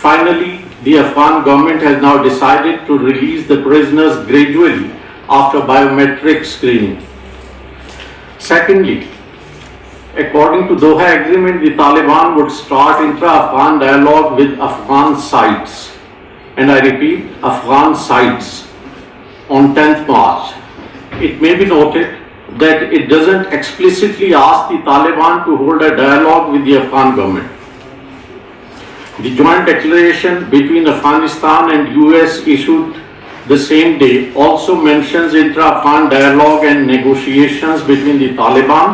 Finally, the Afghan government has now decided to release the prisoners gradually after biometric screening. Secondly, according to Doha Agreement, the Taliban would start intra-Afghan dialogue with Afghan sides, and I repeat, Afghan sides, on 10th March. It may be noted that it doesn't explicitly ask the Taliban to hold a dialogue with the Afghan government. The joint declaration between Afghanistan and US issued the same day also mentions intra-Afghan dialogue and negotiations between the Taliban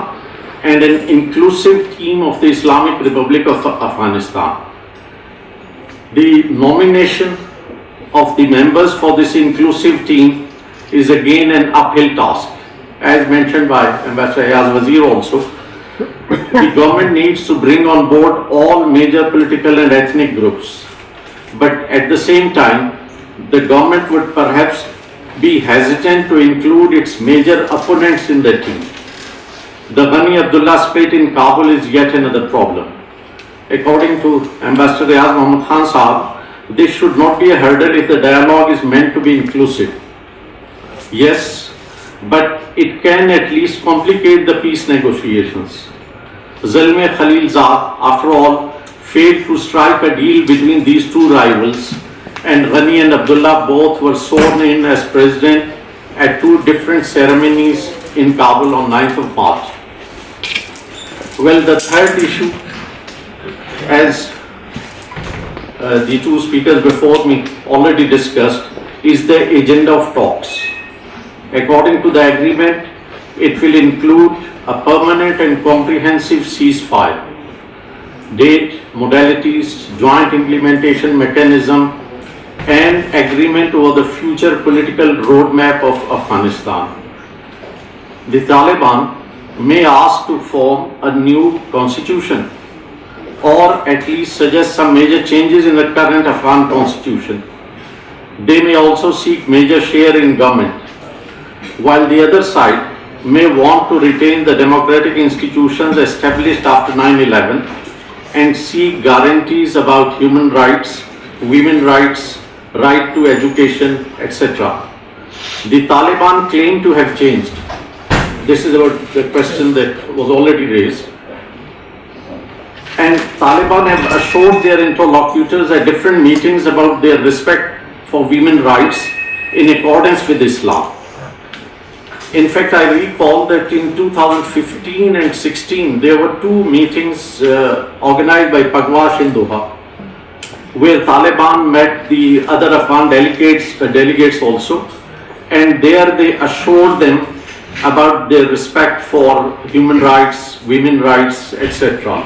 and an inclusive team of the Islamic Republic of Afghanistan. The nomination of the members for this inclusive team is again an uphill task, as mentioned by Ambassador Ayaz Wazir also. The government needs to bring on board all major political and ethnic groups, but at the same time, the government would perhaps be hesitant to include its major opponents in the team. The Ghani Abdullah split in Kabul is yet another problem. According to Ambassador Riaz Muhammad Khan Sahab, this should not be a hurdle if the dialogue is meant to be inclusive. Yes, but it can at least complicate the peace negotiations. Zalme Khalilzad, after all, failed to strike a deal between these two rivals, and Ghani and Abdullah both were sworn in as president at two different ceremonies in Kabul on 9th of March. Well, the third issue, as the two speakers before me already discussed, is the agenda of talks. According to the agreement, it will include a permanent and comprehensive ceasefire, date, modalities, joint implementation mechanism, and agreement over the future political roadmap of Afghanistan. The Taliban may ask to form a new constitution or at least suggest some major changes in the current Afghan constitution. They may also seek major share in government, while the other side may want to retain the democratic institutions established after 9/11 and seek guarantees about human rights, women's rights, right to education, etc. The Taliban claim to have changed. This is about the question that was already raised. And Taliban have assured their interlocutors at different meetings about their respect for women's rights in accordance with Islam. In fact, I recall that in 2015 and 16, there were two meetings organized by Pagwash in Doha, where Taliban met the other Afghan delegates also, and there they assured them about their respect for human rights, women's rights, etc.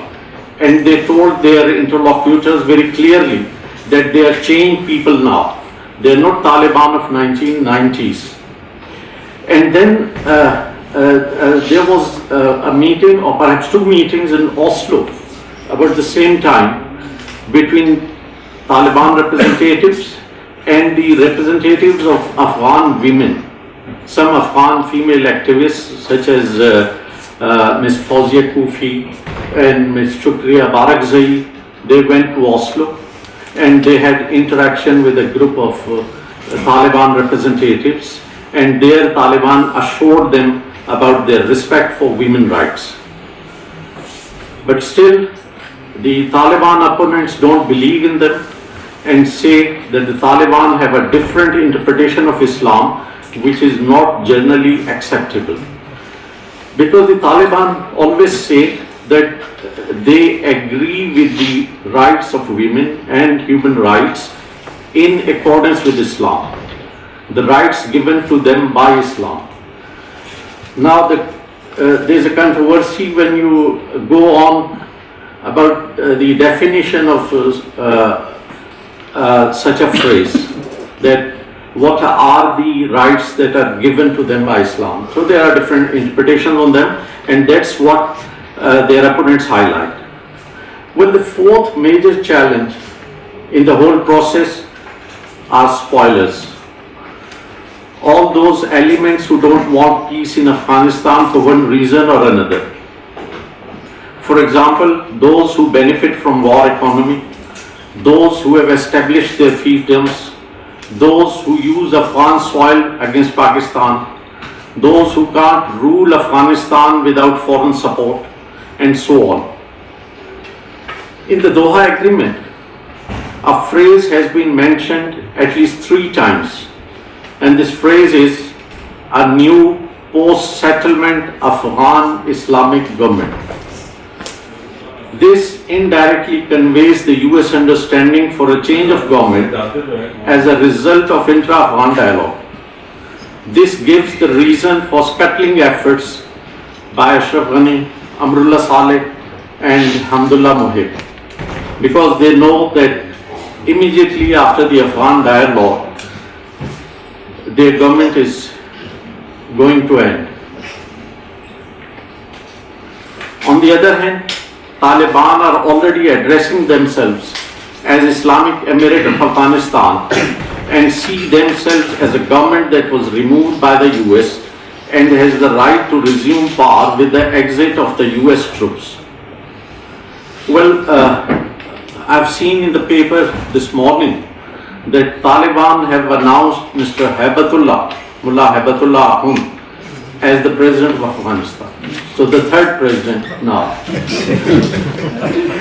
And they told their interlocutors very clearly that they are changed people now. They are not Taliban of 1990s. And then there was a meeting, or perhaps two meetings in Oslo about the same time between Taliban representatives and the representatives of Afghan women. Some Afghan female activists such as Ms. Fawzia Kufi and Ms. Shukriya Barakzai, they went to Oslo and they had interaction with a group of Taliban representatives, and there Taliban assured them about their respect for women's rights. But still, the Taliban opponents don't believe in them and say that the Taliban have a different interpretation of Islam, which is not generally acceptable. Because the Taliban always say that they agree with the rights of women and human rights in accordance with Islam, the rights given to them by Islam. Now there's a controversy when you go on about the definition of such a phrase, that what are the rights that are given to them by Islam. So there are different interpretations on them, and that's what their opponents highlight. Well, the fourth major challenge in the whole process are spoilers. All those elements who don't want peace in Afghanistan for one reason or another. For example, those who benefit from war economy, those who have established their fiefdoms, those who use Afghan soil against Pakistan, those who can't rule Afghanistan without foreign support, and so on. In the Doha Agreement, a phrase has been mentioned at least 3 times, and this phrase is a new post-settlement Afghan Islamic government. This indirectly conveys the US understanding for a change of government as a result of intra-Afghan dialogue. This gives the reason for scuttling efforts by Ashraf Ghani, Amrullah Saleh and Hamdullah Mohib, because they know that immediately after the Afghan dialogue, their government is going to end. On the other hand, Taliban are already addressing themselves as Islamic Emirate of Afghanistan and see themselves as a government that was removed by the US and has the right to resume power with the exit of the US troops. Well, I've seen in the paper this morning that Taliban have announced Mr. Mullah Haibatullah Akhund as the president of Afghanistan. So the third president now.